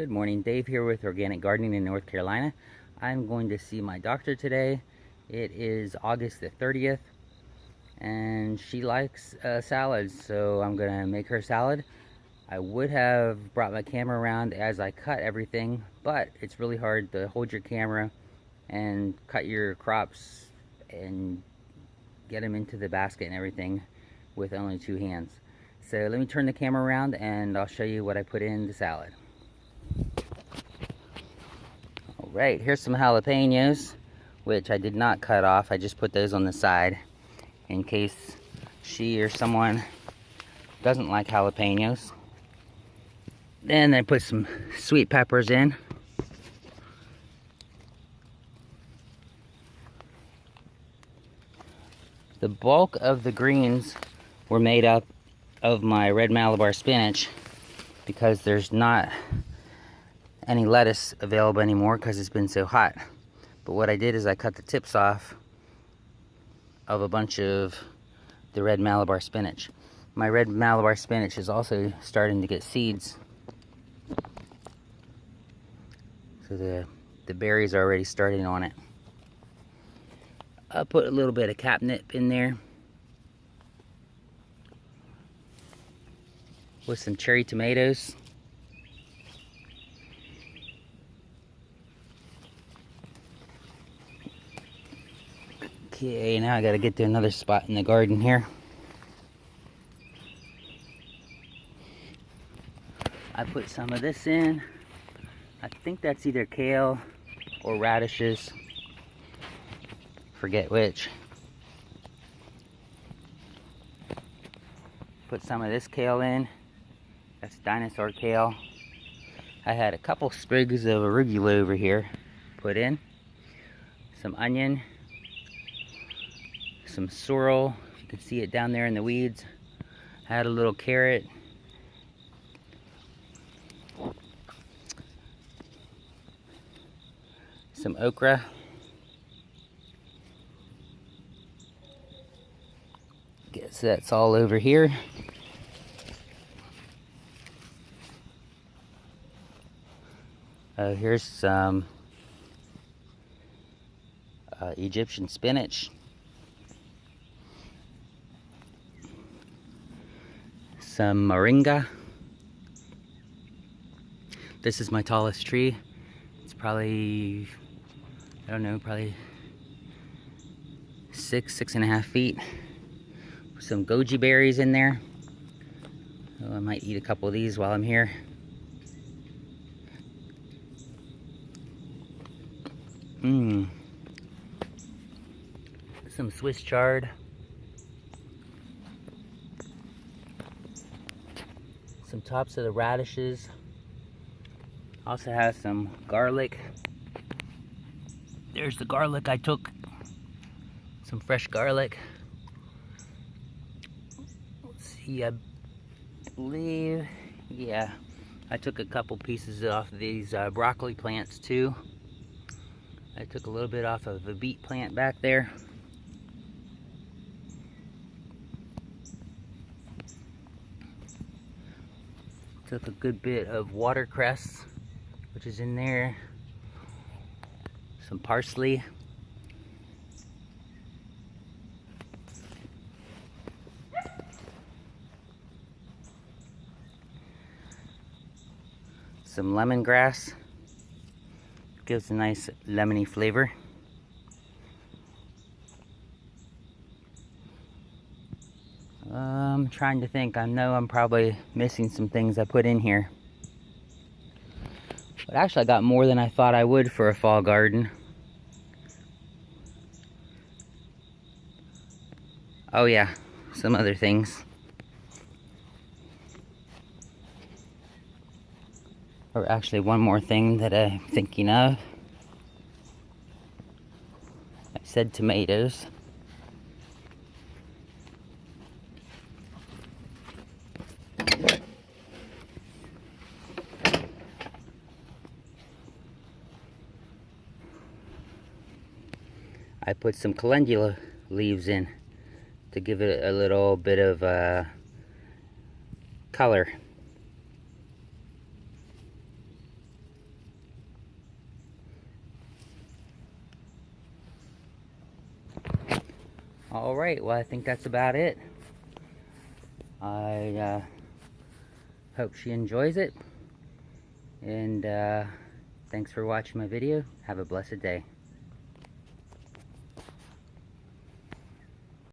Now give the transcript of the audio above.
Good morning, Dave here with Organic Gardening in North Carolina. I'm going to see my doctor today. It is August the 30th and she likes salads, so I'm gonna make her salad. I would have brought my camera around as I cut everything, but it's really hard to hold your camera and cut your crops and get them into the basket and everything with only two hands. So let me turn the camera around and I'll show you what I put in the salad. Alright, here's some jalapenos, which I did not cut off. I just put those on the side in case she or someone doesn't like jalapenos. Then I put some sweet peppers in. The bulk of the greens were made up of my red Malabar spinach because there's not any lettuce available anymore because it's been so hot. But what I did is I cut the tips off of a bunch of the red Malabar spinach. My red Malabar spinach is also starting to get seeds. So the berries are already starting on it. I'll put a little bit of catnip in there with some cherry tomatoes. Okay, now I gotta get to another spot in the garden here. I put some of this in. I think that's either kale or radishes. Forget which. Put some of this kale in. That's dinosaur kale. I had a couple sprigs of arugula over here put in. Some onion. Some sorrel. You can see it down there in the weeds. I had a little carrot. Some okra. Guess that's all over here. Here's some Egyptian spinach. Some moringa. This is my tallest tree. It's probably, I don't know, probably 6.5 feet. Some goji berries in there. So I might eat a couple of these while I'm here. Some Swiss chard. Some tops of the radishes. Also has some garlic. There's the garlic I took. Some fresh garlic. Let's see, I believe, yeah, I took a couple pieces off these broccoli plants too. I took a little bit off of the beet plant back there. Took a good bit of watercress, which is in there. Some parsley. Some lemongrass. Gives a nice lemony flavor. I'm trying to think. I know I'm probably missing some things I put in here. But actually I got more than I thought I would for a fall garden. Oh yeah, some other things. Or actually one more thing that I'm thinking of. I said tomatoes. I put some calendula leaves in to give it a little bit of color. Alright, well I think that's about it. I hope she enjoys it. And thanks for watching my video. Have a blessed day.